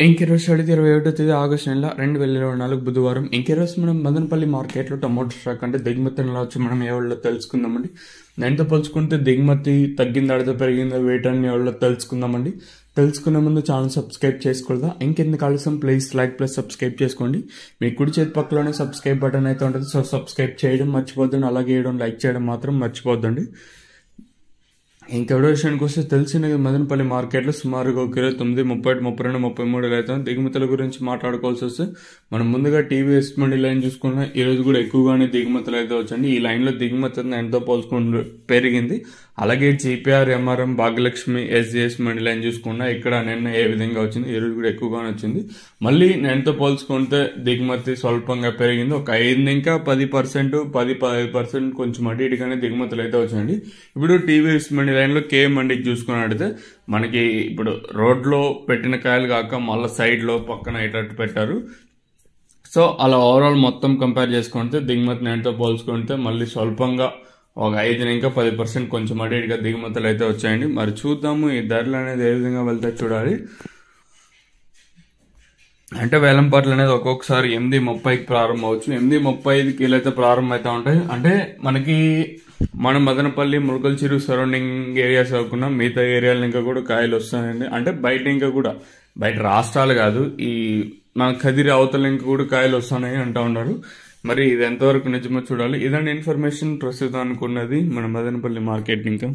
ఇంకెరోజు 21 తేదీ ఆగస్టు నెల 2024 బుధవారం. ఇంకెరోజు మనం మదనపల్లి మార్కెట్లో టమోటో స్టాక్ అంటే దిగుమతి ఎలా వచ్చి మనం ఎవరిలో తెలుసుకుందామండి. దాంతో పోల్చుకుంటే దిగుమతి తగ్గిందా అడితే పెరిగిందా వేయటాన్ని ఎవరిలో తెలుసుకుందామండి. తెలుసుకునే ముందు ఛానల్ సబ్స్క్రైబ్ చేసుకోదా. ఇంకెందుకు ఆలస్యం ప్లీజ్ లైక్ ప్లస్ సబ్స్క్రైబ్ చేసుకోండి. మీ కుడి చేతి పక్కలోనే సబ్స్క్రైబ్ బటన్ అయితే ఉంటుంది. సో సబ్స్క్రైబ్ చేయడం మర్చిపోద్దండి, అలాగే లైక్ చేయడం మాత్రం మర్చిపోద్దండి. ఇంకెవడో విషయానికి వస్తే తెలిసిన మదనపల్లి మార్కెట్లో సుమారుగా 29, 30, 32, 33 అయితే దిగుమతుల గురించి మాట్లాడుకోవాల్సి వస్తే మనం ముందుగా టీవీఎస్ మండి లైన్ చూసుకున్నా ఈ రోజు కూడా ఎక్కువగానే దిగుమతులు అయితే వచ్చండి. ఈ లైన్లో దిగుమతి ఎంతో పోల్చుకుంటూ పెరిగింది. అలాగే జీపీఆర్, ఎంఆర్ఎం, భాగ్యలక్ష్మి, ఎస్జిఎస్ మండి లైన్ చూసుకున్నా ఇక్కడ నిన్న ఏ విధంగా వచ్చింది, ఈ రోజు కూడా ఎక్కువగానే వచ్చింది. మళ్ళీ నేనుతో పోల్చుకుంటే దిగుమతి స్వల్పంగా పెరిగింది. ఒక 5 ఇంకా 10%, 10-15% కొంచెం అటు ఇటుగానే దిగుమతులు అయితే వచ్చాయండి. ఇప్పుడు టీవీఎస్ మండి లైన్లో కే మండికి చూసుకున్నట్టయితే మనకి ఇప్పుడు రోడ్లో పెట్టిన కాయలు కాక మళ్ళీ సైడ్లో పక్కన ఇటట్టు పెట్టారు. సో అలా ఓవరాల్ మొత్తం కంపేర్ చేసుకుంటే దిగుమతి నేటితో పోల్చుకుంటే మళ్ళీ స్వల్పంగా ఒక 5 ఇంకా 10% కొంచెం అటు ఇటుగా దిగుమతులు అయితే వచ్చాయండి. మరి చూద్దాము ఈ ధరలు అనేది ఏ విధంగా వెళ్తే చూడాలి. అంటే వేలంపాట్లు అనేది ఒక్కొక్కసారి 8:30కి ప్రారంభం అవచ్చు. 8:35కి అయితే ప్రారంభం అయితే ఉంటాయి. అంటే మనకి మన మదనపల్లి, ములకల్చెరు సరౌండింగ్ ఏరియాస్ కాకుండా మిగతా ఏరియాలు ఇంకా కూడా కాయలు వస్తాయండి. అంటే బయట ఇంకా కూడా బయట రాష్ట్రాలు కాదు, ఈ మన కదిరి అవతల ఇంకా కూడా కాయలు వస్తున్నాయి అంటూ ఉన్నారు. మరి ఇది ఎంతవరకు నిజమో చూడాలి. ఇదండి ఇన్ఫర్మేషన్ ప్రస్తుతం అనుకున్నది మన మదనపల్లి మార్కెట్ ఇంకా